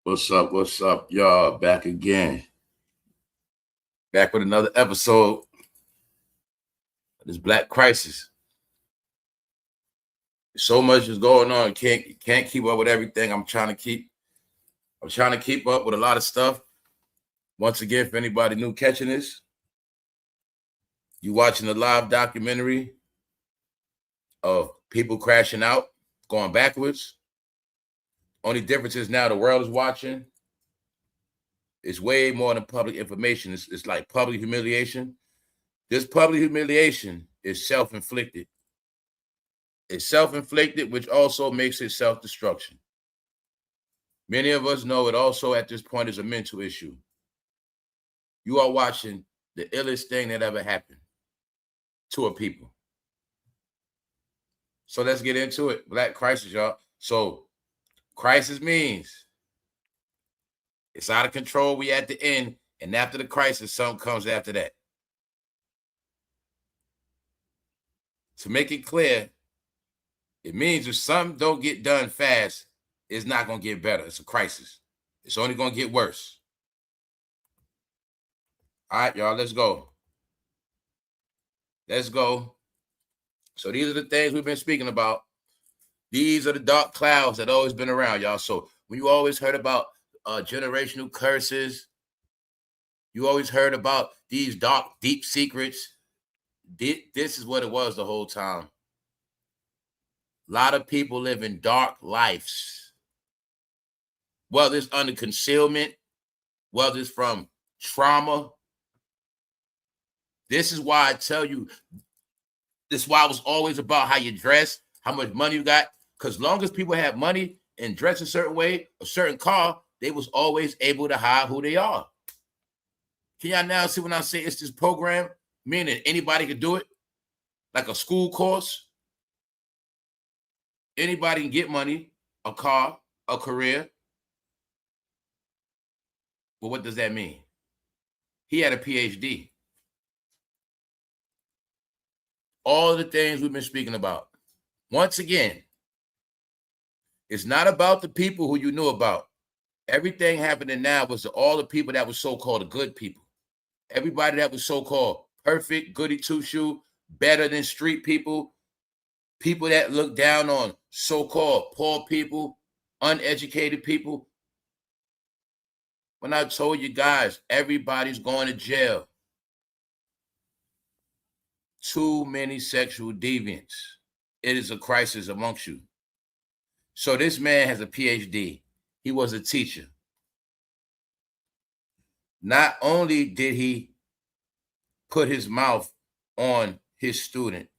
What's up? What's up, y'all? Back again. Back with another episode of this Black Crisis. So much is going on. Can't keep up with everything. I'm trying to keep up with a lot of stuff. Once again, for anybody new catching this, you watching the live documentary of people crashing out, going backwards. Only difference is now the world is watching. It's way more than public information. It's like public humiliation. This public humiliation is self-inflicted. It's self-inflicted, which also makes it self-destruction. Many of us know it also at this point is a mental issue. You are watching the illest thing that ever happened to a people. So let's get into it. Black crisis, y'all. So crisis means it's out of control. We at the end, and after the crisis, something comes after that. To make it clear, it means if something don't get done fast, it's not going to get better. It's a crisis. It's only going to get worse. All right, y'all, let's go. Let's go. So these are the things we've been speaking about. These are the dark clouds that always been around, y'all. So when you always heard about generational curses, you always heard about these dark, deep secrets. This is what it was the whole time. A lot of people live in dark lives. Whether it's under concealment, whether it's from trauma. This is why I tell you, this is why it was always about how you dress, how much money you got. Because long as people have money and dress a certain way, a certain car, they was always able to hide who they are. Can y'all now see when I say it's this program, meaning anybody can do it? Like a school course. Anybody can get money, a car, a career. Well, what does that mean? He had a PhD. All the things we've been speaking about. Once again, it's not about the people who you knew about. Everything happening now was to all the people that were so-called the good people. Everybody that was so-called perfect, goody two-shoe, better than street people, people that look down on so-called poor people, uneducated people. When I told you guys, everybody's going to jail. Too many sexual deviants. It is a crisis amongst you. So this man has a PhD. He was a teacher. Not only did he put his mouth on his student,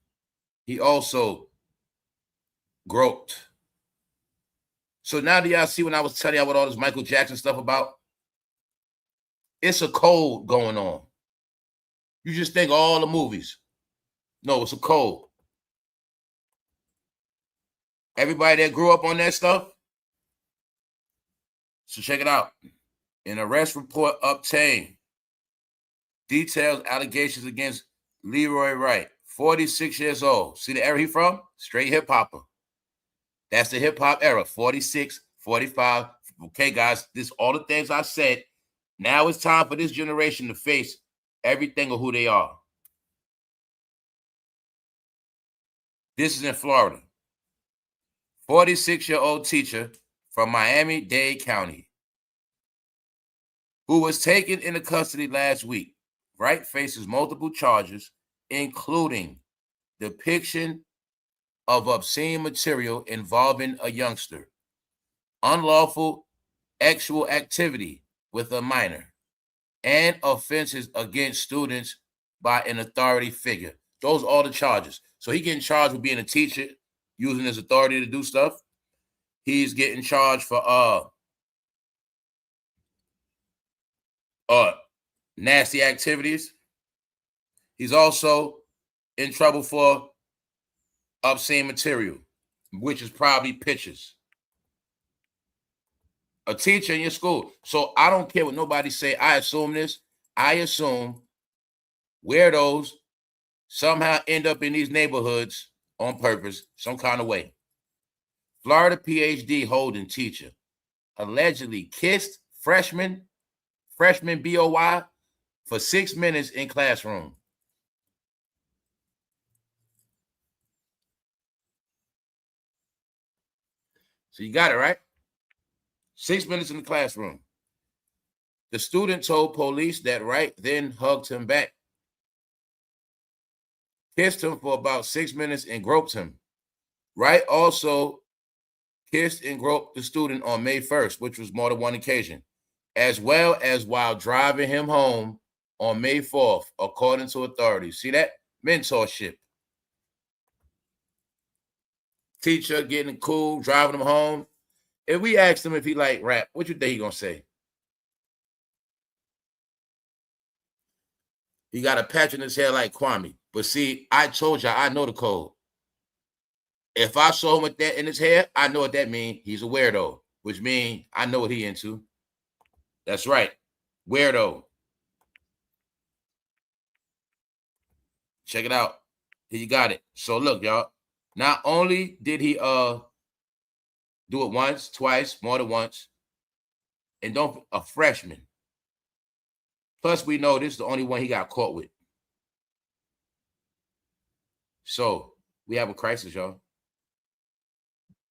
he also groped. So now do y'all see when I was telling y'all what all this Michael Jackson stuff about? It's a code going on. You just think all the movies. No, it's a code. Everybody that grew up on that stuff. So check it out. An arrest report obtained. Details allegations against Leroy Wright, 46 years old. See the era he from? Straight hip-hopper. That's the hip-hop era, 46, 45. Okay, guys, this all the things I said. Now it's time for this generation to face everything of who they are. This is in Florida. 46-year-old teacher from Miami-Dade County who was taken into custody last week. Wright faces multiple charges, including depiction of obscene material involving a youngster, unlawful sexual activity with a minor, and offenses against students by an authority figure. Those are all the charges. So he's getting charged with being a teacher, using his authority to do stuff. He's getting charged for nasty activities. He's also in trouble for obscene material, which is probably pictures. A teacher in your school. So I don't care what nobody say. I assume this. I assume weirdos somehow end up in these neighborhoods on purpose, some kind of way. Florida PhD holding teacher allegedly kissed freshman BOY for 6 minutes in classroom. So you got it, right? 6 minutes in the classroom. The student told police that Wright then hugged him back, kissed him for about 6 minutes, and groped him. Wright also kissed and groped the student on May 1st, which was more than one occasion, as well as while driving him home on May 4th, according to authorities. See that? Mentorship. Teacher getting cool, driving him home. If we asked him if he liked rap, what you think he gonna say? He got a patch in his hair like Kwame. But see, I told y'all, I know the code. If I saw him with that in his hair, I know what that means. He's a weirdo, which means I know what he into. That's right. Weirdo. Check it out. Here you got it. So look, y'all. Not only did he do it once, twice, more than once, and don't a freshman. Plus, we know this is the only one he got caught with. So we have a crisis, y'all.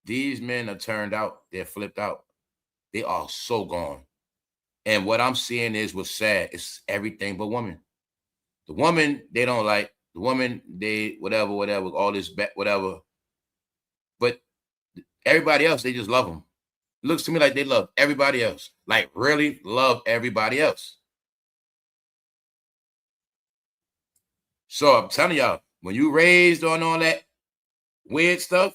These men are turned out. They're flipped out. They are so gone. And what I'm seeing is what's sad. It's everything but women. The woman they don't like. The woman they whatever, all this whatever. But everybody else, they just love them. It looks to me like they love everybody else. Like really love everybody else. So I'm telling y'all, when you raised on all that weird stuff,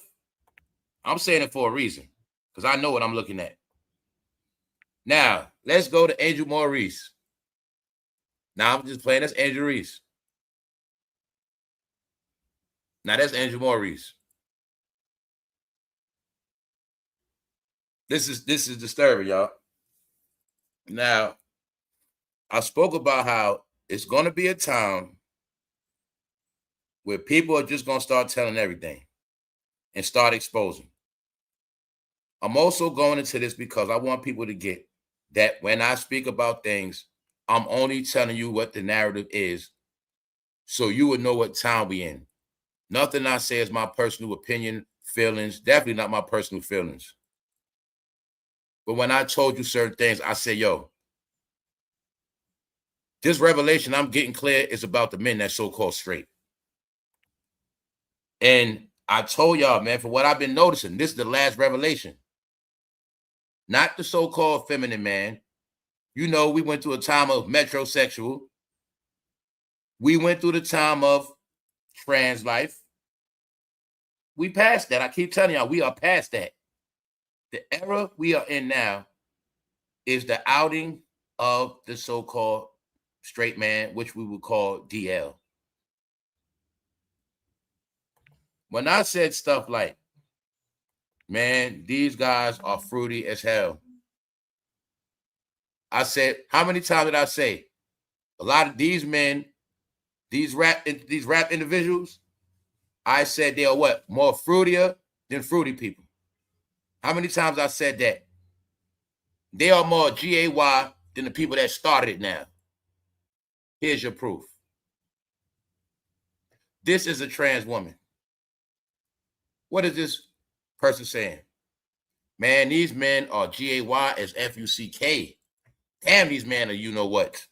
I'm saying it for a reason, because I know what I'm looking at. Now, let's go to Angel MOREESE. Now, I'm just playing. That's Angel Reese. Now, that's Angel MOREESE. This is disturbing, y'all. Now, I spoke about how it's going to be a time where people are just going to start telling everything and start exposing. I'm also going into this because I want people to get that when I speak about things, I'm only telling you what the narrative is so you would know what time we in. Nothing I say is my personal opinion, feelings, definitely not my personal feelings. But when I told you certain things, I said, yo, this revelation I'm getting clear is about the men that's so-called straight. And I told y'all, man, for what I've been noticing, this is the last revelation. Not the so-called feminine man. You know, we went through a time of metrosexual. We went through the time of trans life. We passed that. I keep telling y'all, we are past that. The era we are in now is the outing of the so-called straight man, which we would call DL. When I said stuff like, man, these guys are fruity as hell. I said, how many times did I say? A lot of these men, these rap individuals, I said they are what? More fruitier than fruity people. How many times I said that? They are more GAY than the people that started it now. Here's your proof. This is a trans woman. What is this person saying? Man, these men are GAY as FUCK. Damn, these men are you know what.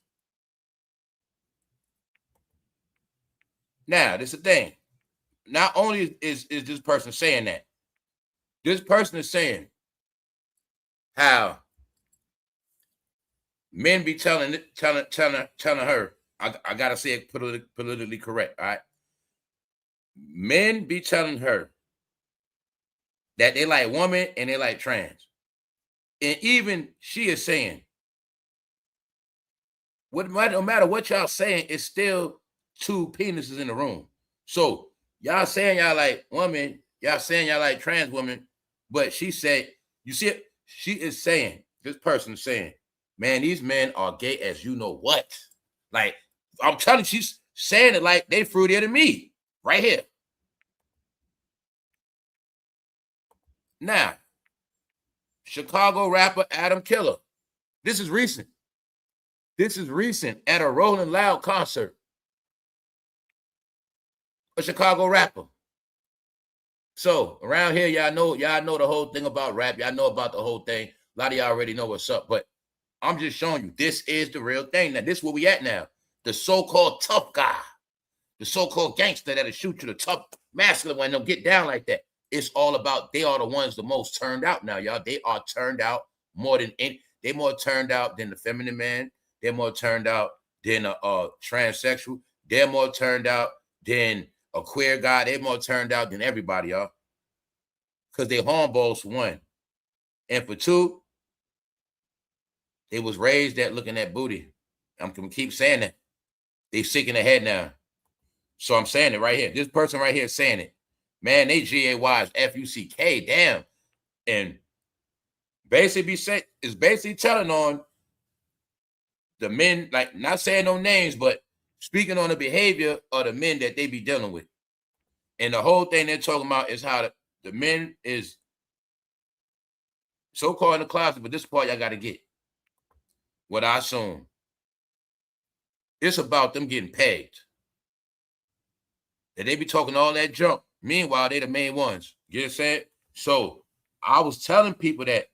Now, this is the thing. Not only is this person saying that, this person is saying how men be telling her, I gotta say it politically correct, all right? Men be telling her that they like woman and they like trans. And even she is saying, no matter what y'all saying, it's still two penises in the room. So y'all saying y'all like woman, y'all saying y'all like trans women, but she said, you see it? She is saying, this person is saying, man, these men are gay as you know what. Like, I'm telling you, she's saying it like they fruitier than me, right here. Now, Chicago rapper Adam Killer. This is recent. This is recent at a Rolling Loud concert. A Chicago rapper. So around here, y'all know the whole thing about rap. Y'all know about the whole thing. A lot of y'all already know what's up, but I'm just showing you this is the real thing. Now, this is where we at now. The so-called tough guy, the so-called gangster that'll shoot you, the tough masculine one, don't get down like that. It's all about, they are the ones the most turned out now, y'all. They are turned out more than any, they more turned out than the feminine man. They're more turned out than a transsexual. They're more turned out than a queer guy. They're more turned out than everybody, y'all. Because they hornballs for one. And for two, they was raised at looking at booty. I'm going to keep saying that. They sick in the head now. So I'm saying it right here. This person right here is saying it. Man, they G-A-Y is F-U-C-K. Damn. And basically is basically telling on the men, like not saying no names, but speaking on the behavior of the men that they be dealing with. And the whole thing they're talking about is how the men is so-called in the closet, but this part y'all got to get. What I assume. It's about them getting pegged. That they be talking all that junk. Meanwhile, they the main ones. You know what I'm saying? So I was telling people that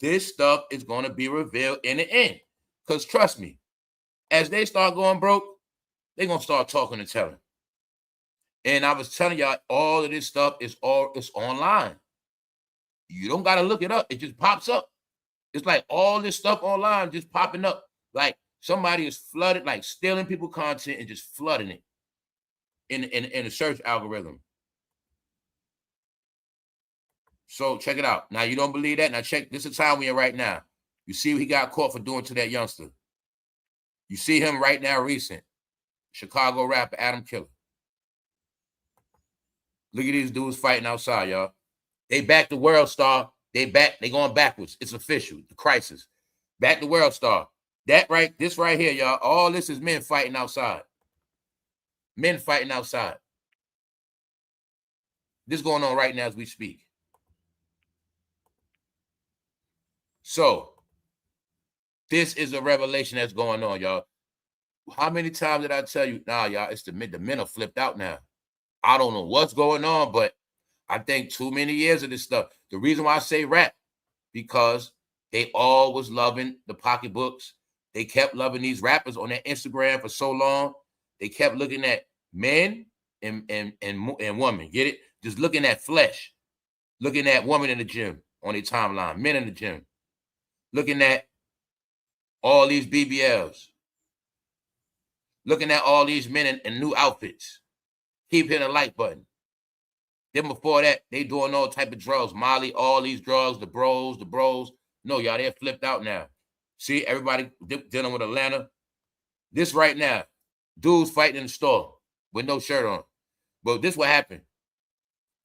this stuff is going to be revealed in the end. Because trust me, as they start going broke, they're going to start talking and telling. And I was telling y'all, all of this stuff is online. You don't got to look it up. It just pops up. It's like all this stuff online just popping up. Like somebody is flooded, like stealing people content and just flooding it in the search algorithm. So check it out. Now, you don't believe that? Now check, this is the time we're in right now. You see what he got caught for doing to that youngster. You see him right now recent. Chicago rapper Adam Killer. Look at these dudes fighting outside, y'all. They back the world star. They going backwards. It's official. The crisis. Back the world star. This right here, y'all. All this is men fighting outside. Men fighting outside. This going on right now as we speak. So, this is a revelation that's going on, y'all. How many times did I tell you? Nah, y'all, it's the men are flipped out now. I don't know what's going on, but I think too many years of this stuff. The reason why I say rap, because they all was loving the pocketbooks. They kept loving these rappers on their Instagram for so long. They kept looking at men and women. Get it? Just looking at flesh. Looking at women in the gym on their timeline. Men in the gym. Looking at all these BBLs. Looking at all these men in new outfits. Keep hitting the like button. Then before that, they doing all type of drugs. Molly, all these drugs, the bros. No, y'all, they're flipped out now. See, everybody dealing with Atlanta. This right now, dudes fighting in the store with no shirt on. But this what happened.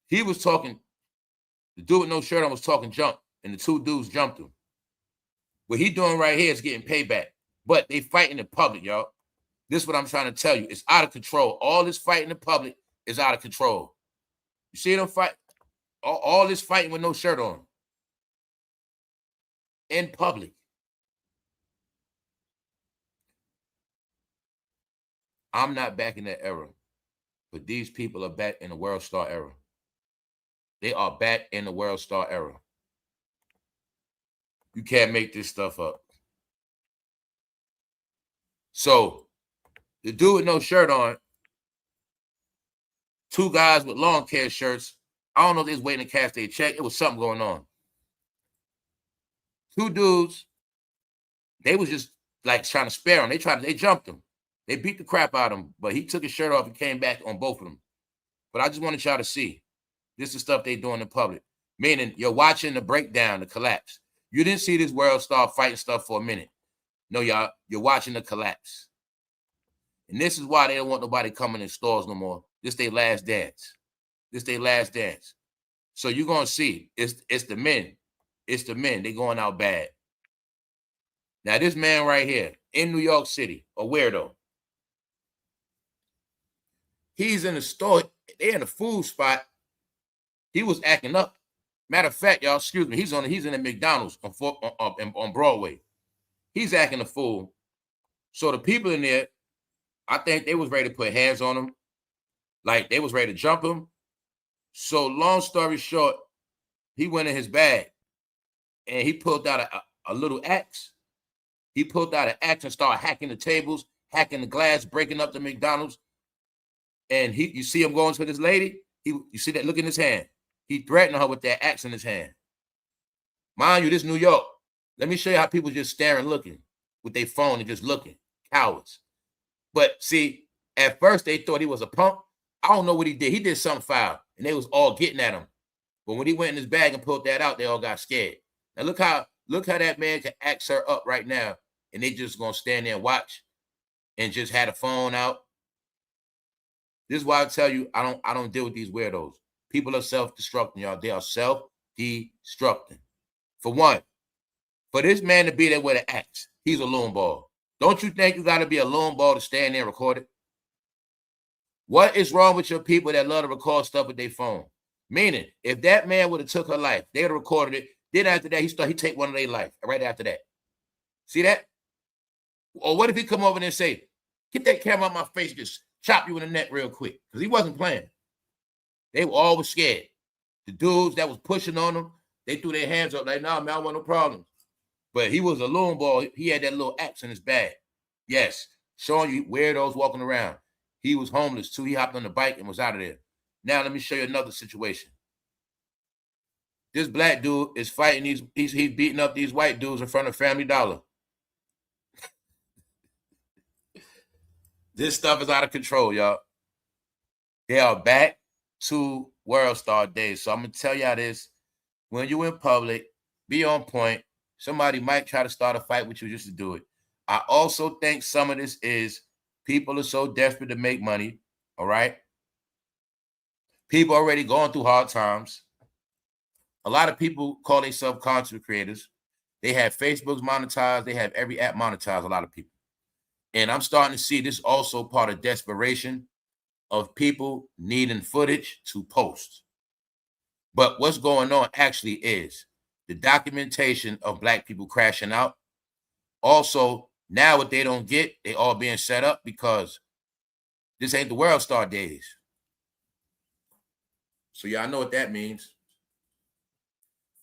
He was talking, the dude with no shirt on was talking junk, and the two dudes jumped him. What he doing right here is getting payback. But they fighting in public, y'all. This is what I'm trying to tell you. It's out of control. All this fighting in public is out of control. You see them fight? All this fighting with no shirt on. In public. I'm not back in that era. But these people are back in the world star era. They are back in the world star era. You can't make this stuff up. So, the dude with no shirt on, two guys with long hair shirts, I don't know if they was waiting to cash their check. It was something going on. Two dudes, they was just like trying to spare him. They jumped him. They beat the crap out of him, but he took his shirt off and came back on both of them. But I just wanted y'all to see. This is stuff they doing in public. Meaning you're watching the breakdown, the collapse. You didn't see this world star fighting stuff for a minute. No, y'all, you're watching the collapse. And this is why they don't want nobody coming in stores no more. This their last dance. This their last dance. So you're going to see, it's the men. It's the men. They going out bad. Now, this man right here in New York City, a weirdo. He's in the store. They're in a food spot. He was acting up. Matter of fact, y'all, excuse me, he's in the McDonald's on Broadway. He's acting a fool. So the people in there, I think they was ready to put hands on him. Like they was ready to jump him. So long story short, he went in his bag and he pulled out a little axe. He pulled out an axe and started hacking the tables, hacking the glass, breaking up the McDonald's. And you see him going to this lady. You see that look in his hand. He threatened her with that axe in his hand. Mind you, this New York. Let me show you how people just staring, looking with their phone and just looking. Cowards. But see, at first they thought he was a punk. I don't know what he did. He did something foul, and they was all getting at him. But when he went in his bag and pulled that out, they all got scared. Now look how that man can axe her up right now, and they just gonna stand there and watch, and just had a phone out. This is why I tell you I don't deal with these weirdos. People are self-destructing, y'all. They are self-destructing. For one, for this man to be there with an axe, he's a loon ball. Don't you think you got to be a loon ball to stand there and record it? What is wrong with your people that love to record stuff with their phone? Meaning, if that man would have took her life, they'd have recorded it. Then after that, he take one of their life right after that. See that? Or what if he come over there and say, get that camera on my face, just chop you in the neck real quick? Because he wasn't playing. They were always scared. The dudes that was pushing on them, they threw their hands up like, nah, man, I want no problems. But he was a loon ball. He had that little axe in his bag. Yes, showing you weirdos walking around. He was homeless too. He hopped on the bike and was out of there. Now let me show you another situation. This black dude is fighting he's beating up these white dudes in front of Family Dollar. This stuff is out of control, y'all. They are back to World Star days. So I'm gonna tell y'all this. When you in public, be on point. Somebody might try to start a fight with you just to do it. I also think some of this is people are so desperate to make money, all right? People already going through hard times. A lot of people call themselves content creators. They have Facebook's monetized. They have every app monetized, a lot of people. And I'm starting to see this also part of desperation of people needing footage to post. But what's going on actually is the documentation of black people crashing out. Also, now what they don't get, they all being set up because this ain't the World Star days. So y'all know what that means.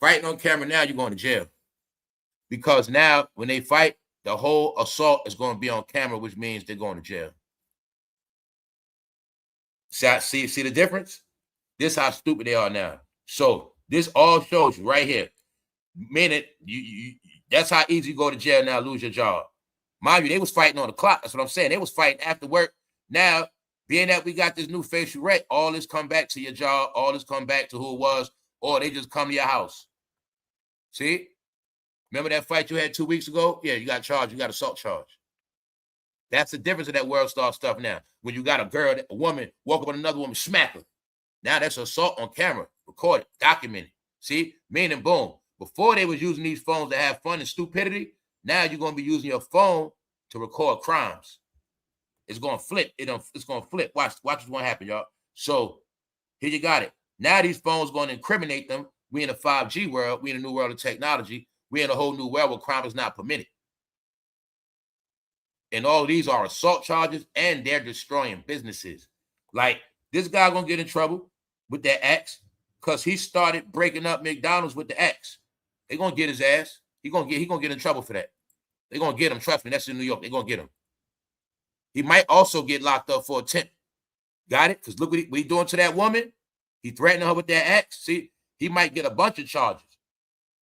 Fighting on camera now, you're going to jail. Because now when they fight, the whole assault is going to be on camera, which means they're going to jail. See the difference? This is how stupid they are now. So this all shows you right here. Minute, that's how easy you go to jail now, lose your job. Mind you, they was fighting on the clock. That's what I'm saying. They was fighting after work. Now, being that we got this new facial rec, all this come back to your job, all this come back to who it was, or they just come to your house. See? Remember that fight you had 2 weeks ago? Yeah, you got charged. You got assault charge. That's the difference of that World Star stuff now. When you got a woman, walk up on another woman, smack her. Now that's assault on camera, recorded, documented. See? Meaning, boom. Before they was using these phones to have fun and stupidity, now you're going to be using your phone to record crimes. It's going to flip. It's going to flip. Watch what's going to happen, y'all. So here you got it. Now these phones going to incriminate them. We in a 5G world. We in a new world of technology. We in a whole new world where crime is not permitted. And all of these are assault charges, and they're destroying businesses. Like this guy going to get in trouble with that axe because he started breaking up McDonald's with the axe. They're going to get his ass. He gonna get in trouble for that. They're going to get him. Trust me, that's in New York. They're going to get him. He might also get locked up for attempt. Got it? Because look what he doing to that woman. He threatening her with that axe. See, he might get a bunch of charges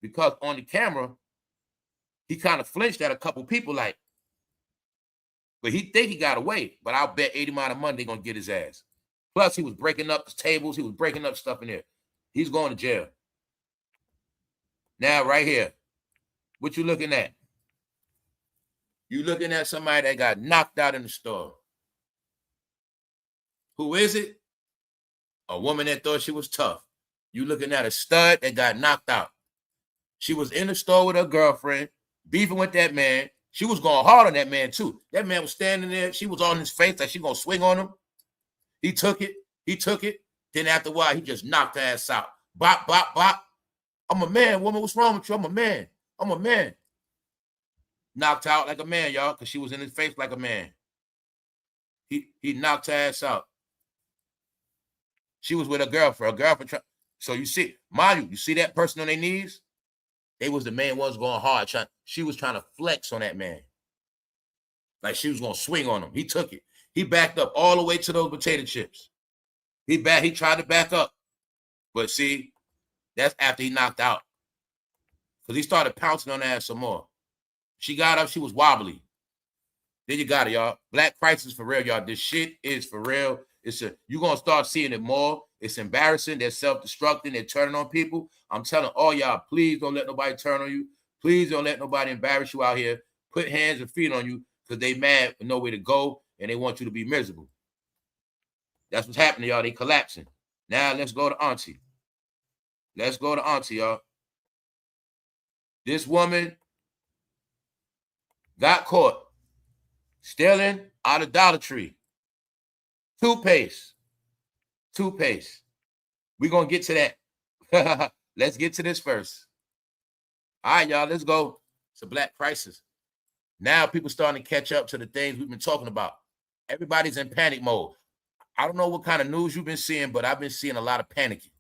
because on the camera, he kind of flinched at a couple people like, but he think he got away. But I'll bet 80 amount of money they're going to get his ass. Plus, he was breaking up the tables. He was breaking up stuff in there. He's going to jail. Now, right here, what you looking at? You looking at somebody that got knocked out in the store. Who is it? A woman that thought she was tough. You looking at a stud that got knocked out. She was in the store with her girlfriend, beefing with that man. She was going hard on that man too. That man was standing there. She was on his face like she gonna swing on him. He took it. Then after a while, he just knocked her ass out. Bop, bop, bop. I'm a man, woman. What's wrong with you? I'm a man. I'm a man. Knocked out like a man, y'all, because she was in his face like a man. He knocked her ass out. She was with a girlfriend. So you see, mind you see that person on their knees? They was the main ones going hard. She was trying to flex on that man. Like she was going to swing on him. He took it. He backed up all the way to those potato chips. He tried to back up. But see, that's after he knocked out. Because he started pouncing on her ass some more. She got up. She was wobbly. Then you got it, y'all. Black crisis for real, y'all. This shit is for real. You're going to start seeing it more. It's embarrassing. They're self-destructing. They're turning on people. I'm telling all y'all, please don't let nobody turn on you. Please don't let nobody embarrass you out here. Put hands and feet on you because they mad with nowhere to go and they want you to be miserable. That's what's happening, y'all. They collapsing. Now let's go to Auntie. Let's go to Auntie, y'all. This woman got caught stealing out of Dollar Tree. Toothpaste. We're going to get to that. Let's get to this first. All right, y'all, let's go. It's a black crisis. Now people starting to catch up to the things we've been talking about. Everybody's in panic mode. I don't know what kind of news you've been seeing, but I've been seeing a lot of panicking.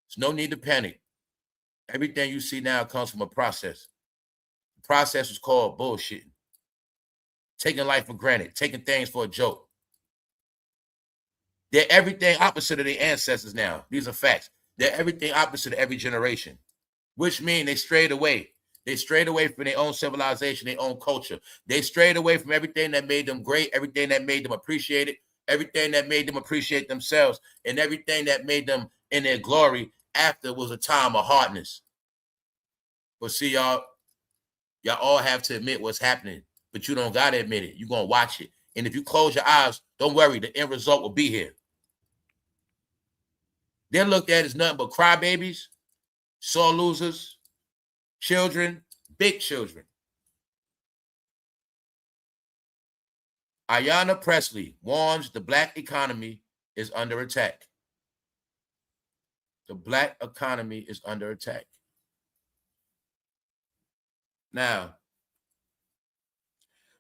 There's no need to panic. Everything you see now comes from a process. The process is called bullshitting. Taking life for granted. Taking things for a joke. They're everything opposite of their ancestors now. These are facts. They're everything opposite of every generation, which means they strayed away. They strayed away from their own civilization, their own culture. They strayed away from everything that made them great, everything that made them appreciated, everything that made them appreciate themselves, and everything that made them in their glory after was a time of hardness. But see, y'all all have to admit what's happening, but you don't got to admit it. You're going to watch it. And if you close your eyes, don't worry, the end result will be here. They're looked at as nothing but crybabies, sore losers, children, big children. Ayanna Pressley warns the black economy is under attack. The black economy is under attack. Now,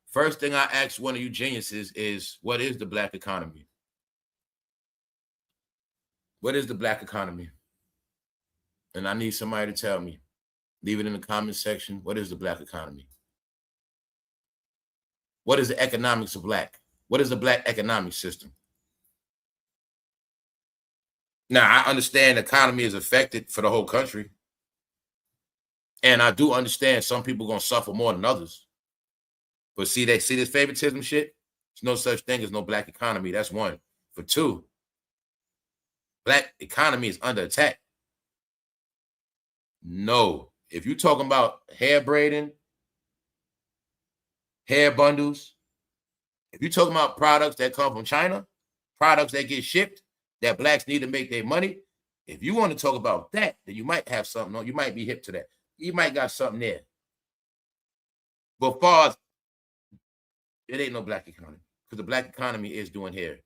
first thing I asked one of you geniuses is, what is the black economy? What is the black economy? And I need somebody to tell me. Leave it in the comment section. What is the black economy? What is the economics of black? What is the black economic system? Now, I understand the economy is affected for the whole country. And I do understand some people are going to suffer more than others. But see this favoritism shit? There's no such thing as no black economy. That's one. For two, black economy is under attack. No. If you're talking about hair braiding, hair bundles, if you're talking about products that come from China, products that get shipped, that blacks need to make their money, if you want to talk about that, then you might have something on. You might be hip to that. You might got something there. But far as it ain't no black economy, because the black economy is doing hair.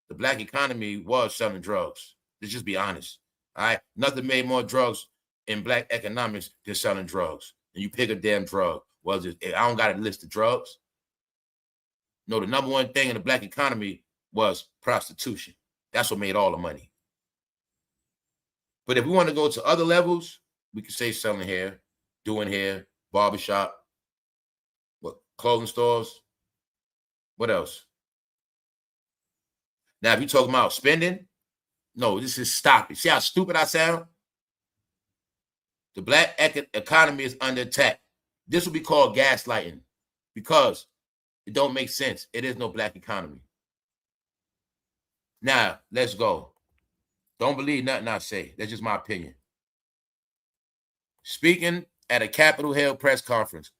The black economy was selling drugs. Let's just be honest. All right. Nothing made more drugs in black economics than selling drugs. And you pick a damn drug. Well, I don't got a list of drugs. No, the number one thing in the black economy was prostitution. That's what made all the money. But if we want to go to other levels, we could say selling hair, doing hair, barbershop, clothing stores. What else? Now, if you're talking about spending, no, this is stop it. See how stupid I sound? The black economy is under attack. This will be called gaslighting because it don't make sense. It is no black economy. Now, let's go. Don't believe nothing I say. That's just my opinion. Speaking at a Capitol Hill press conference,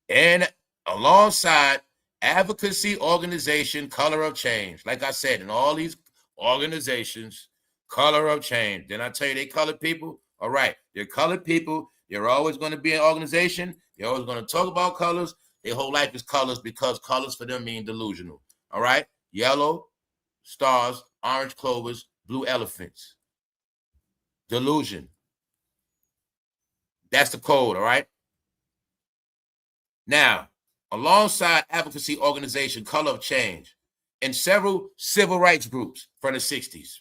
and alongside advocacy organization Color of Change. Like I said, in all these organizations, Color of Change. Then I tell you they colored people. All right, they're colored people. They're always going to be an organization. They're always going to talk about colors. Their whole life is colors because colors for them mean delusional. All right, yellow stars, orange clovers, blue elephants. Delusion. That's the code, all right? Now, alongside advocacy organization Color of Change and several civil rights groups from the 60s,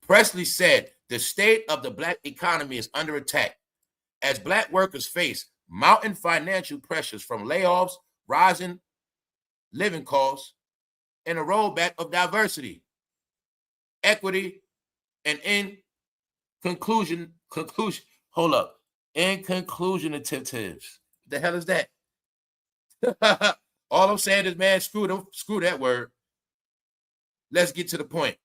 Presley said the state of the Black economy is under attack as Black workers face mounting financial pressures from layoffs, rising living costs, and a rollback of diversity, equity, and in conclusion, inconclusionatives. What the hell is that? All I'm saying is, man, screw that word. Let's get to the point.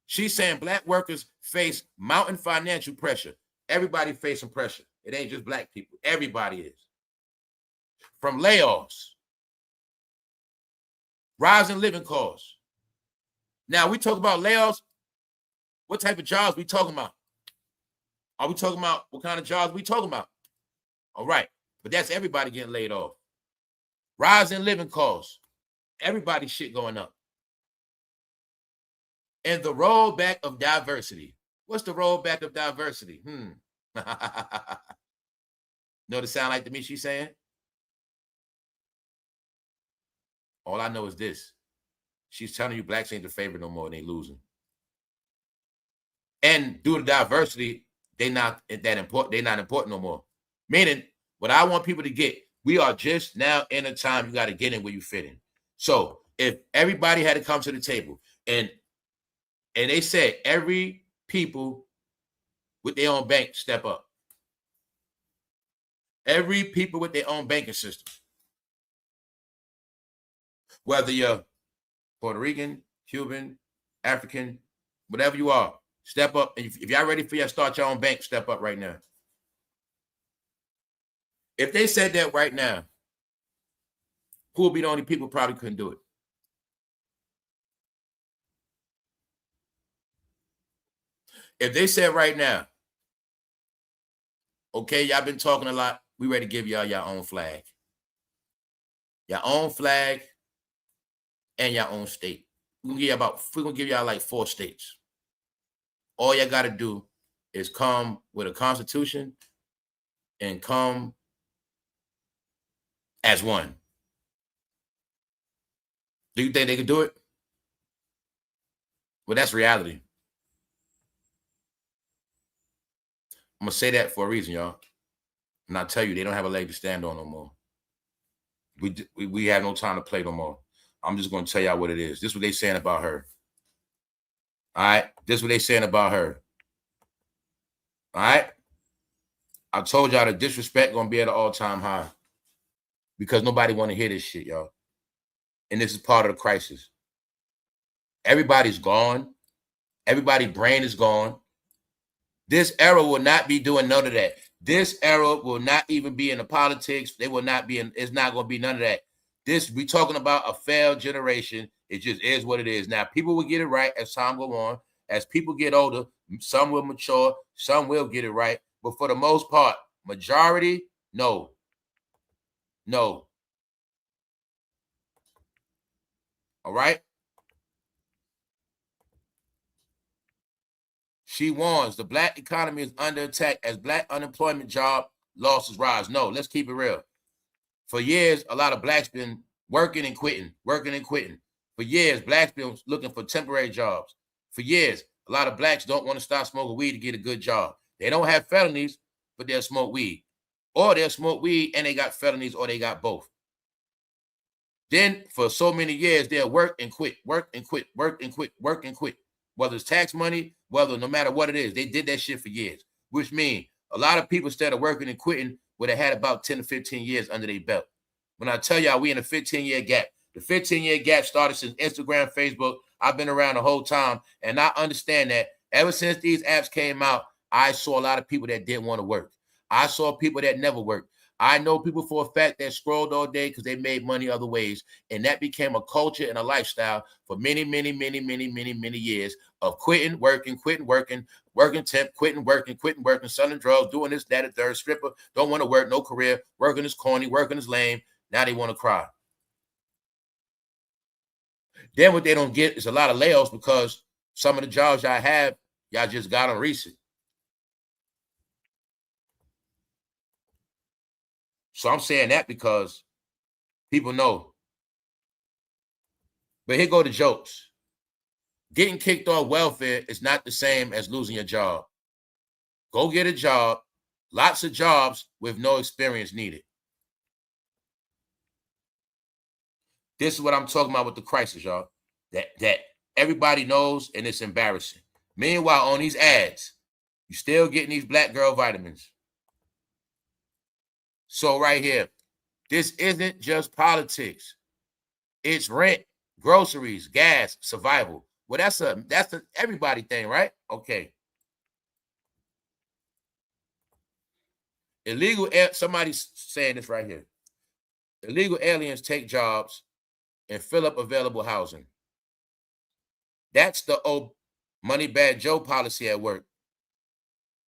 She's saying Black workers face mounting financial pressure. Everybody facing pressure. It ain't just Black people. Everybody is. From layoffs, rising living costs. Now, we talk about layoffs. What type of jobs we talking about? Are we talking about what kind of jobs we talking about? All right. But that's everybody getting laid off. Rising living costs. Everybody's shit going up. And the rollback of diversity. What's the rollback of diversity? Know what it sound like to me she's saying? All I know is this. She's telling you Blacks ain't the favorite no more and they losing. And due to diversity, they're not that important. They're not important no more. Meaning, what I want people to get, we are just now in a time you got to get in where you fit in. So if everybody had to come to the table and they said every people with their own bank step up. Every people with their own banking system. Whether you're Puerto Rican, Cuban, African, whatever you are, step up. And if y'all ready for you to start your own bank, step up right now. If they said that right now, who would be the only people who probably couldn't do it? If they said right now, okay, y'all been talking a lot, we ready to give y'all your own flag. Your own flag and your own state. We're gonna give y'all like 4 states. All y'all gotta do is come with a constitution and come as one. Do you think they could do it? Well, that's reality. I'm gonna say that for a reason, y'all. And I'll tell you, they don't have a leg to stand on no more. We have no time to play no more. I'm just gonna tell y'all what it is. This is what they saying about her. All right, this is what they saying about her. All right, I told y'all the disrespect gonna be at an all-time high because nobody want to hear this shit, y'all. And this is part of the crisis. Everybody's gone. Everybody's brain is gone. This era will not be doing none of that. This era will not even be in the politics. They will not be in, it's not going to be none of that. This, we talking about a failed generation. It just is what it is. Now, people will get it right as time go on. As people get older, some will mature, some will get it right. But for the most part, majority, no. No. All right? She warns the Black economy is under attack as Black unemployment job losses rise. No, let's keep it real. For years, a lot of Blacks been working and quitting. For years, Blacks been looking for temporary jobs. For years, a lot of Blacks don't want to stop smoking weed to get a good job. They don't have felonies, but they'll smoke weed. Or they'll smoke weed and they got felonies, or they got both. Then for so many years, they'll work and quit. Whether it's tax money, whether no matter what it is, they did that shit for years, which means a lot of people instead of working and quitting would have had about 10 to 15 years under their belt. When I tell y'all we in a 15-year gap, the 15-year gap started since Instagram, Facebook. I've been around the whole time, and I understand that ever since these apps came out, I saw a lot of people that didn't want to work. I saw people that never worked. I know people for a fact that scrolled all day because they made money other ways, and that became a culture and a lifestyle for many years of quitting, working, temp, quitting, working, selling drugs, doing this, that, and third, stripper, don't want to work, no career, working is corny, working is lame. Now they want to cry. Then what they don't get is a lot of layoffs because some of the jobs y'all have, y'all just got on recent. So I'm saying that because people know. But here go the jokes. Getting kicked off welfare is not the same as losing your job. Go get a job. Lots of jobs with no experience needed. This is what I'm talking about with the crisis, y'all. That everybody knows, and it's embarrassing. Meanwhile, on these ads, you still getting these black girl vitamins. So right here, this isn't just politics. It's rent, groceries, gas, survival. Well, that's a everybody thing, right? Okay. Somebody's saying this right here. Illegal aliens take jobs and fill up available housing. That's the old Money Bad Joe policy at work.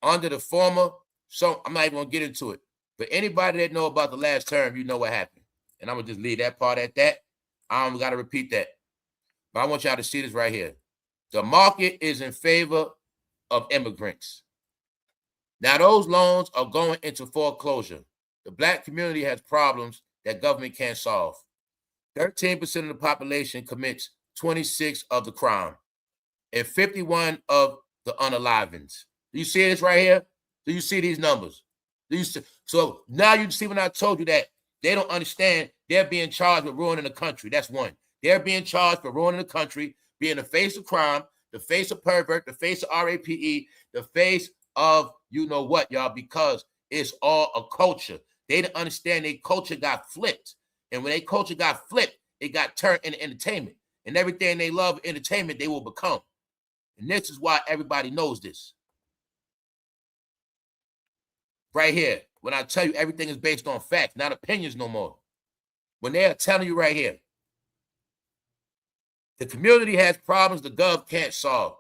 Under the former, so I'm not even gonna get into it. But anybody that know about the last term, you know what happened. And I'm gonna just leave that part at that. I don't gotta repeat that. But I want y'all to see this right here. The market is in favor of immigrants. Now those loans are going into foreclosure. The black community has problems that government can't solve. 13% of the population commits 26 of the crime and 51 of the unalivings. Do you see this right here? Do you see these numbers? So now you see when I told you that they don't understand they're being charged with ruining the country. That's one. They're being charged for ruining the country, being the face of crime, the face of pervert, the face of RAPE, the face of you know what, y'all, because it's all a culture. They didn't understand their culture got flipped. And when their culture got flipped, it got turned into entertainment. And everything they love, entertainment, they will become. And this is why everybody knows this. Right here, when I tell you everything is based on facts, not opinions no more. When they are telling you right here, the community has problems the gov can't solve.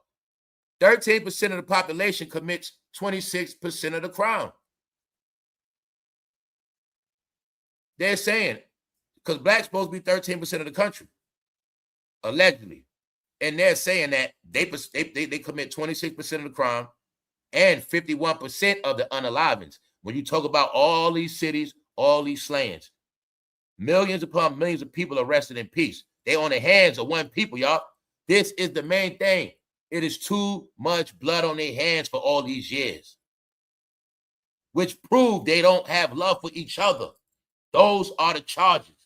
13% of the population commits 26% of the crime. They're saying, because black's supposed to be 13% of the country, allegedly. And they're saying that they commit 26% of the crime and 51% of the unalivings. When you talk about all these cities, all these slayings, millions upon millions of people arrested in peace. They on the hands of one people, y'all. This is the main thing. It is too much blood on their hands for all these years, which prove they don't have love for each other. Those are the charges.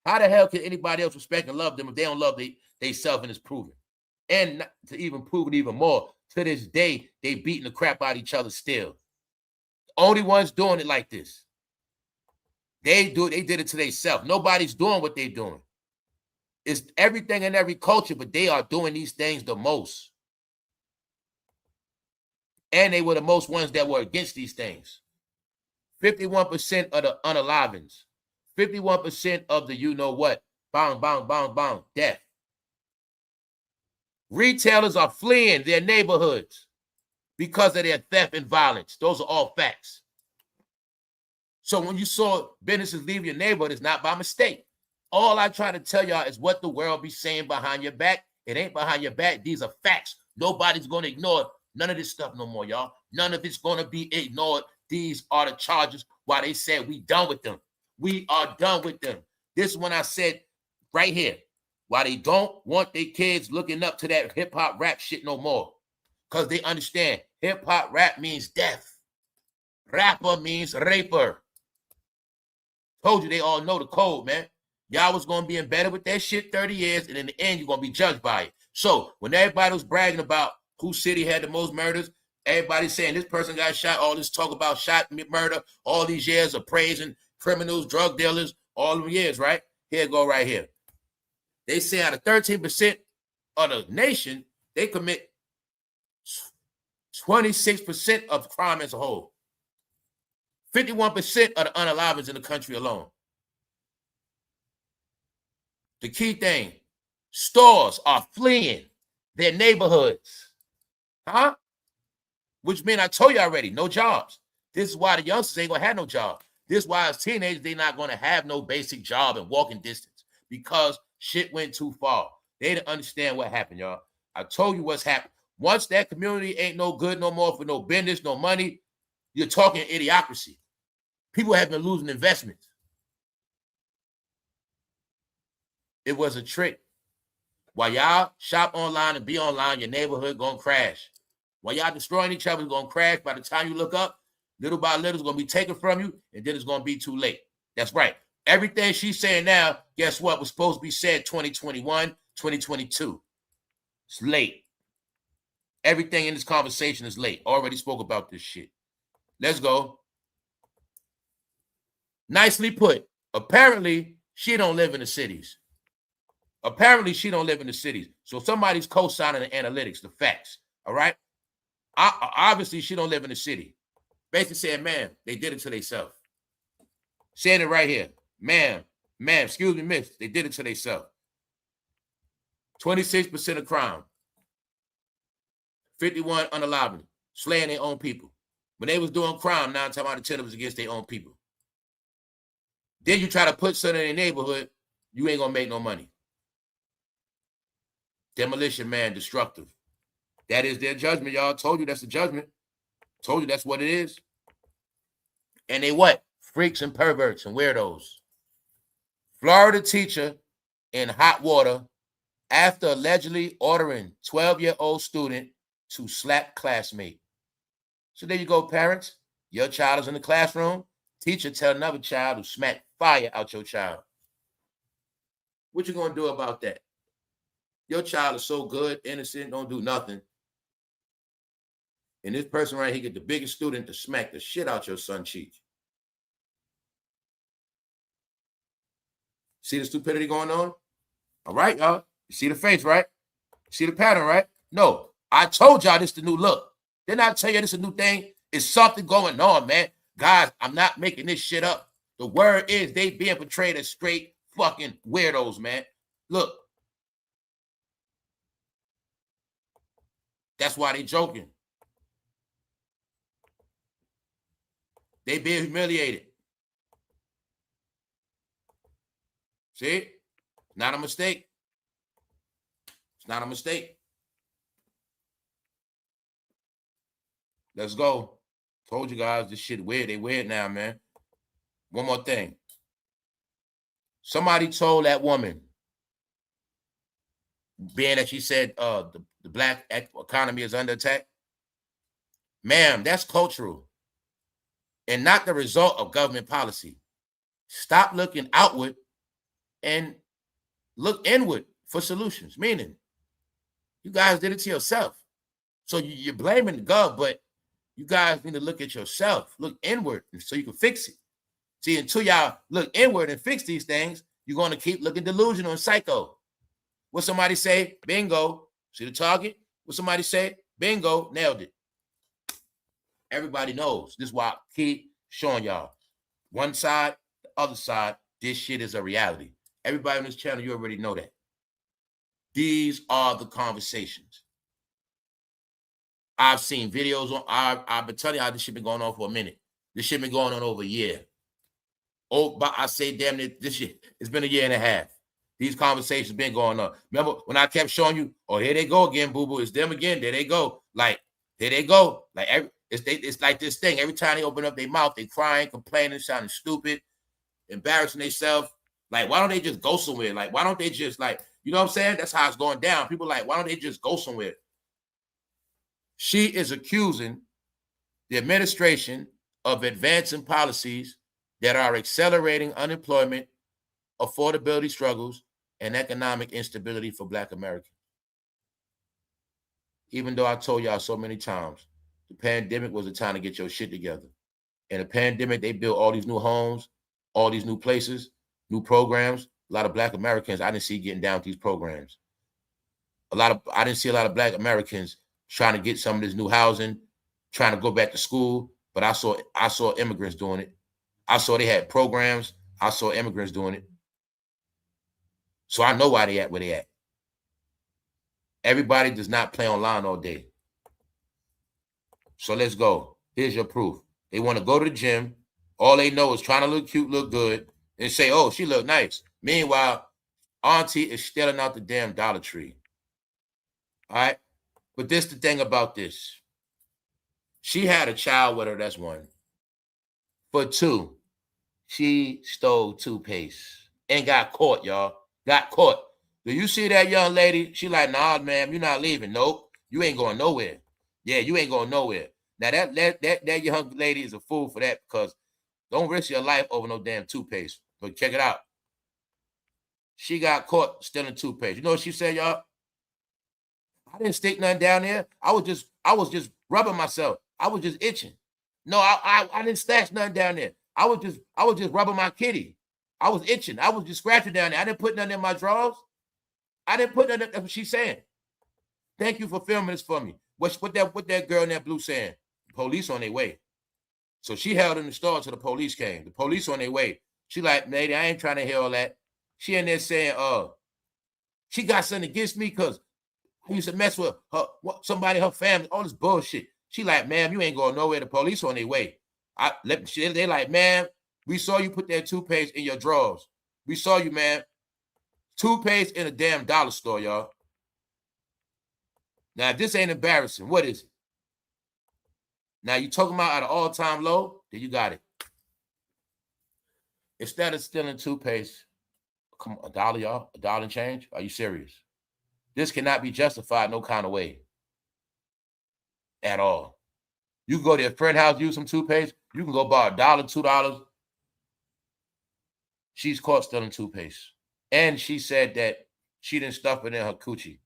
How the hell can anybody else respect and love them if they don't love themselves and it's proven? And to even prove it even more, to this day, they beating the crap out of each other still. The only ones doing it like this. They did it to themselves. Nobody's doing what they're doing. It's everything in every culture, but they are doing these things the most. And they were the most ones that were against these things. 51% of the unalivings. 51% of the you know what. Bang, bang, bang, bang, death. Retailers are fleeing their neighborhoods because of their theft and violence. Those are all facts. So when you saw businesses leave your neighborhood, it's not by mistake. All I try to tell y'all is what the world be saying behind your back. It ain't behind your back. These are facts. Nobody's going to ignore none of this stuff no more, y'all. None of it's going to be ignored. These are the charges why they said we done with them. We are done with them. This is when I said right here, why they don't want their kids looking up to that hip-hop rap shit no more. Because they understand hip-hop rap means death. Rapper means raper. Told you they all know the code, man. Y'all was going to be embedded with that shit 30 years, and in the end, you're going to be judged by it. So when everybody was bragging about whose city had the most murders, everybody's saying this person got shot, all this talk about shot murder, all these years of praising criminals, drug dealers, all them years, right? Here go right here. They say out of 13% of the nation, they commit 26% of crime as a whole. 51% of the unalivings in the country alone. The key thing, stores are fleeing their neighborhoods. Huh? Which means I told you already, no jobs. This is why the youngsters ain't going to have no job. This is why as teenagers, they're not going to have no basic job and walking distance because shit went too far. They didn't understand what happened, y'all. I told you what's happened. Once that community ain't no good no more for no business, no money, you're talking idiocracy. People have been losing investments. It was a trick. While y'all shop online and be online, your neighborhood gonna crash. While y'all destroying each other, it's gonna crash. By the time you look up, little by little, it's gonna be taken from you, and then it's gonna be too late. That's right. Everything she's saying now, guess what, was supposed to be said 2021, 2022. It's late. Everything in this conversation is late. Already spoke about this shit. Let's go. Nicely put. Apparently, she don't live in the cities. Apparently, she don't live in the cities. So somebody's co-signing the analytics, the facts. All right? Obviously, she don't live in the city. Basically saying, ma'am, they did it to themselves. Saying it right here. Ma'am, excuse me, miss, they did it to themselves. 26% of crime. 51 unalive, slaying their own people. When they was doing crime, 9 times out of 10 it was against their own people. Then you try to put something in their neighborhood, you ain't gonna make no money. Demolition man, destructive. That is their judgment, y'all. Told you that's the judgment. Told you that's what it is. And they what? Freaks and perverts and weirdos. Florida teacher in hot water after allegedly ordering 12-year-old student to slap classmate. So there you go, parents. Your child is in the classroom. Teacher tell another child to smack fire out your child. What you gonna do about that? Your child is so good, innocent, don't do nothing. And this person right here get the biggest student to smack the shit out your son's cheek. See the stupidity going on? All right, y'all. You see the face, right? See the pattern, right? No, I told y'all this is the new look. Didn't I tell you this is a new thing? It's something going on, man. Guys, I'm not making this shit up. The word is they being portrayed as straight fucking weirdos, man. Look. That's why they joking. They being humiliated. See? Not a mistake. It's not a mistake. Let's go. Told you guys this shit weird. They weird now, man. One more thing. Somebody told that woman, being that she said the black economy is under attack. Ma'am, that's cultural and not the result of government policy. Stop looking outward and look inward for solutions. Meaning, you guys did it to yourself. So you're blaming the gov, but you guys need to look at yourself. Look inward so you can fix it. See, until y'all look inward and fix these things, you're going to keep looking delusional and psycho. What somebody say? Bingo. See the target? What somebody say? Bingo. Nailed it. Everybody knows. This is why I keep showing y'all. One side, the other side, this shit is a reality. Everybody on this channel, you already know that. These are the conversations. I've seen videos on, I've been telling you how this shit been going on for a minute. This shit been going on over a year. Oh, but I say damn it, this shit, it's been a year and a half. These conversations been going on. Remember when I kept showing you, oh, here they go again, boo-boo. It's them again. There they go. Like, there they go. Like, it's like this thing. Every time they open up their mouth, they crying, complaining, sounding stupid, embarrassing themselves. Like, why don't they just go somewhere? Like, why don't they just, like, you know what I'm saying? That's how it's going down. People like, why don't they just go somewhere? She is accusing the administration of advancing policies that are accelerating unemployment, affordability struggles, and economic instability for Black Americans. Even though I told y'all so many times, the pandemic was a time to get your shit together. In the pandemic, they built all these new homes, all these new places, new programs. A lot of Black Americans I didn't see getting down with these programs. I didn't see a lot of Black Americans trying to get some of this new housing, trying to go back to school, but I saw immigrants doing it. I saw they had programs. I saw immigrants doing it. So I know why they at where they at. Everybody does not play online all day. So let's go. Here's your proof. They want to go to the gym. All they know is trying to look cute, look good, and say, oh, she look nice. Meanwhile, auntie is stealing out the damn Dollar Tree. All right? But this the thing about this. She had a child with her, that's one. For two, she stole toothpaste and got caught, y'all. got caught. Do you see that young lady? She like, nah, ma'am, you're not leaving. Nope, you ain't going nowhere. Yeah, you ain't going nowhere. Now that young lady is a fool for that, because don't risk your life over no damn toothpaste. But check it out. She got caught stealing toothpaste. You know what she said, y'all? I didn't stick nothing down there. I was just rubbing myself. I was just itching. No, I didn't stash nothing down there. I was just rubbing my kitty. I was itching. I was just scratching down there. I didn't put nothing in my drawers. I didn't put nothing. That's what she's saying. Thank you for filming this for me. What that girl in that blue saying? Police on their way. So she held in the store till the police came. The police on their way. She like, lady, I ain't trying to hear all that. She in there saying, she got something against me because I used to mess with her, somebody, her family, all this bullshit. She like, ma'am, you ain't going nowhere. The police on their way. They like, ma'am, we saw you put that toothpaste in your drawers. We saw you, man. Toothpaste in a damn dollar store, y'all. Now, if this ain't embarrassing, what is it? Now, you talking about at an all-time low? Then you got it. Instead of stealing toothpaste, come on, $1, y'all? $1 and change? Are you serious? This cannot be justified no kind of way. At all. You can go to a friend's house, use some toothpaste. You can go buy $1, $2. She's caught stealing toothpaste. And she said that she didn't stuff it in her coochie.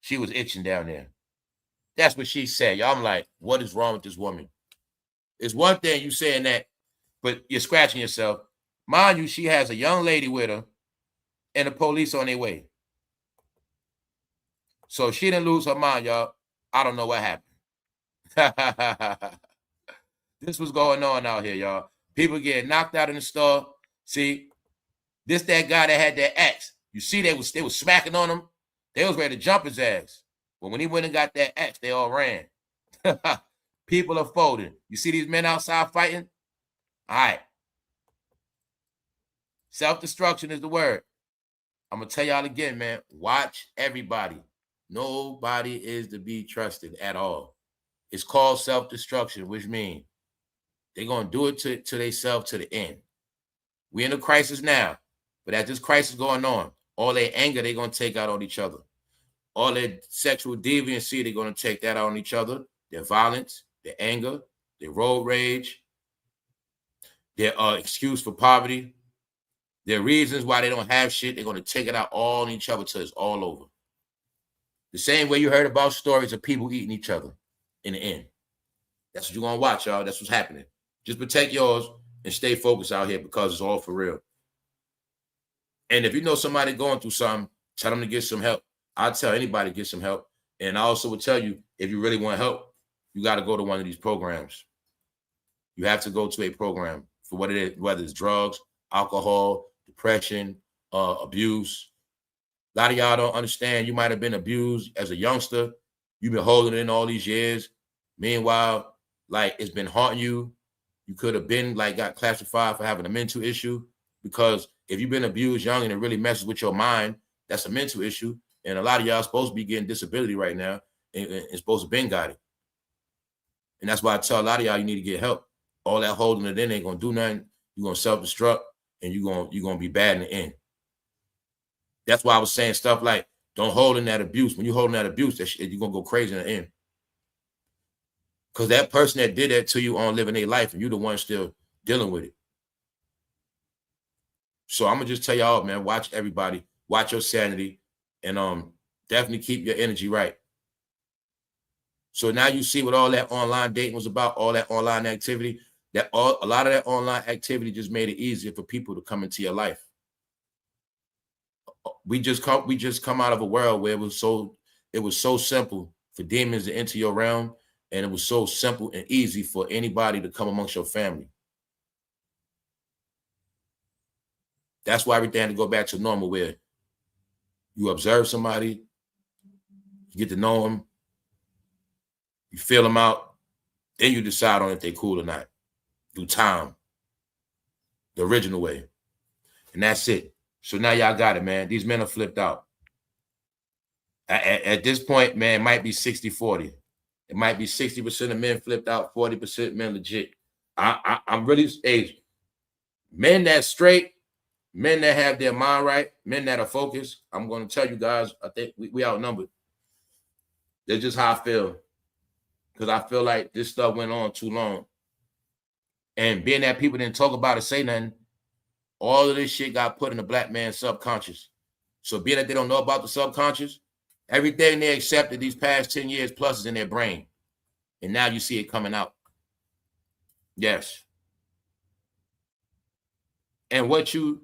She was itching down there. That's what she said. Y'all, I'm like, what is wrong with this woman? It's one thing you saying that, but you're scratching yourself. Mind you, she has a young lady with her and the police on their way. So she didn't lose her mind, y'all. I don't know what happened. This was going on out here, y'all. People getting knocked out in the store. See, this that guy that had that axe. You see, they was smacking on him. They was ready to jump his ass. But when he went and got that axe, they all ran. People are folding. You see these men outside fighting? All right. Self-destruction is the word. I'm going to tell y'all again, man. Watch everybody. Nobody is to be trusted at all. It's called self-destruction, which means they're going to do it to themselves to the end. We're in a crisis now. But as this crisis going on, all their anger, they're going to take out on each other. All their sexual deviancy, they're going to take that out on each other. Their violence, their anger, their road rage, their excuse for poverty, their reasons why they don't have shit, they're going to take it out all on each other till it's all over. The same way you heard about stories of people eating each other in the end. That's what you're going to watch, y'all. That's what's happening. Just protect yours and stay focused out here because it's all for real. And if you know somebody going through something, tell them to get some help. I'll tell anybody to get some help. And I also would tell you, if you really want help, you got to go to one of these programs. You have to go to a program for what it is, whether it's drugs, alcohol, depression, abuse. A lot of y'all don't understand. You might have been abused as a youngster. You've been holding it in all these years. Meanwhile, like, it's been haunting you. You could have been like got classified for having a mental issue, because if you've been abused young and it really messes with your mind, that's a mental issue. And a lot of y'all are supposed to be getting disability right now and supposed to been got it. And that's why I tell a lot of y'all you need to get help. All that holding it in ain't gonna do nothing. You're gonna self-destruct and you're gonna be bad in the end. That's why I was saying stuff like, don't hold in that abuse. When you hold in that abuse, that shit, you're gonna go crazy in the end. Because that person that did that to you on living their life, and you're the one still dealing with it. So I'm gonna just tell y'all, man, watch everybody, watch your sanity, and definitely keep your energy right. So now you see what all that online dating was about, all that online activity. A lot of that online activity just made it easier for people to come into your life. We just come out of a world where it was so simple for demons to enter your realm, and it was so simple and easy for anybody to come amongst your family. That's why everything had to go back to normal, where you observe somebody, you get to know them, you feel them out, then you decide on if they're cool or not. Through time. The original way. And that's it. So now y'all got it, man. These men are flipped out. At this point, man, it might be 60-40. It might be 60% of men flipped out, 40% men legit. I'm really, men that straight, men that have their mind right, men that are focused, I'm going to tell you guys, I think we outnumbered. That's just how I feel. Because I feel like this stuff went on too long. And being that people didn't talk about it, say nothing, all of this shit got put in the black man's subconscious. So being that they don't know about the subconscious, everything they accepted these past 10 years plus is in their brain. And now you see it coming out. Yes. And what you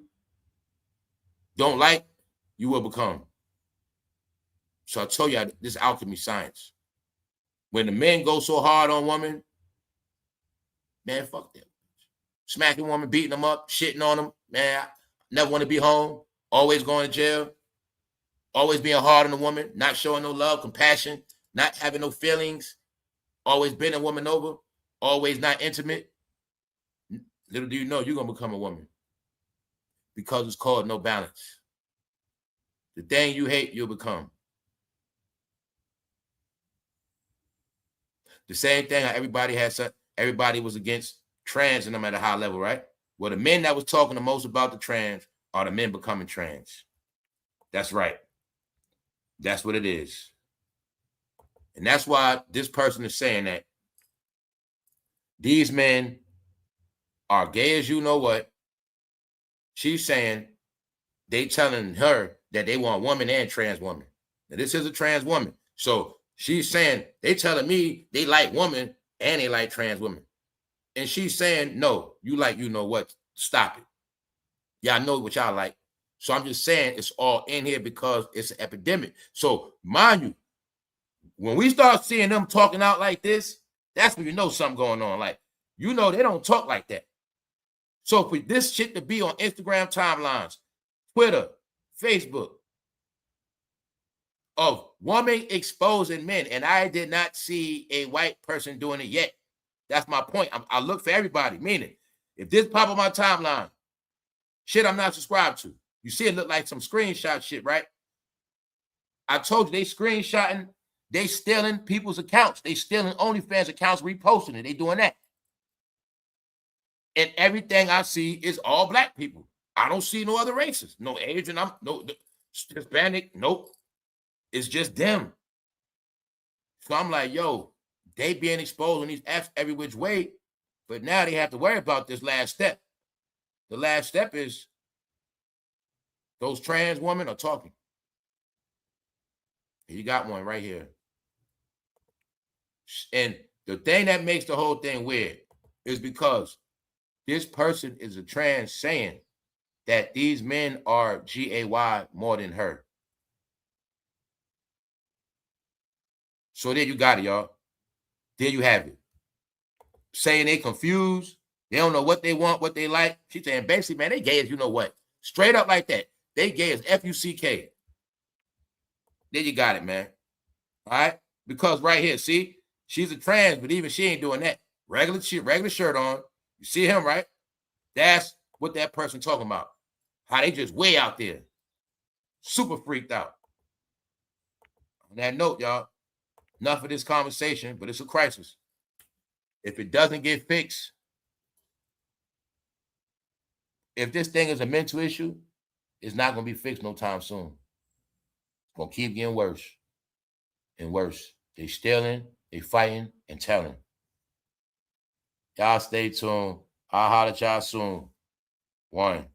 don't like, you will become. So I told you this alchemy science. When the men go so hard on women, man, fuck them. Smacking women, beating them up, shitting on them. Man, I never want to be home. Always going to jail. Always being hard on the woman. Not showing no love, compassion. Not having no feelings. Always bending a woman over. Always not intimate. Little do you know, you're going to become a woman. Because it's called no balance. The thing you hate, you'll become. The same thing everybody was against trans and no matter how level, right? Well, the men that was talking the most about the trans are the men becoming trans. That's right. That's what it is. And that's why this person is saying that these men are gay as you know what. She's saying they telling her that they want woman and trans woman. Now, this is a trans woman. So she's saying they telling me they like woman and they like trans women. And she's saying, no, you like you know what. Stop it. Y'all know what y'all like. So I'm just saying it's all in here because it's an epidemic. So mind you, when we start seeing them talking out like this, that's when you know something going on. Like, you know, they don't talk like that. So for this shit to be on Instagram timelines, Twitter, Facebook, of women exposing men, and I did not see a white person doing it yet. That's my point. I look for everybody, meaning if this pop on my timeline, shit I'm not subscribed to, you see it look like some screenshot shit, right? I told you they screenshotting, they stealing people's accounts. They stealing OnlyFans accounts, reposting it. They doing that. And everything I see is all black people. I don't see no other races. No Asian, no Hispanic, nope. It's just them. So I'm like, yo, they being exposed on these apps every which way, but now they have to worry about this last step. The last step is those trans women are talking. You got one right here. And the thing that makes the whole thing weird is because this person is a trans saying that these men are GAY more than her. So there you got it, y'all. There you have it. Saying they confused. They don't know what they want, what they like. She's saying basically, man, they gay as you know what. Straight up like that. They gay as F-U-C-K. There you got it, man. All right? Because right here, see, she's a trans, but even she ain't doing that. Regular shirt on. You see him, right? That's what that person talking about. How they just way out there. Super freaked out. On that note, y'all, enough of this conversation, but it's a crisis. If it doesn't get fixed, if this thing is a mental issue, it's not going to be fixed no time soon. It's going to keep getting worse and worse. They stealing, they fighting, and telling. Y'all stay tuned. I'll holler at y'all soon. One.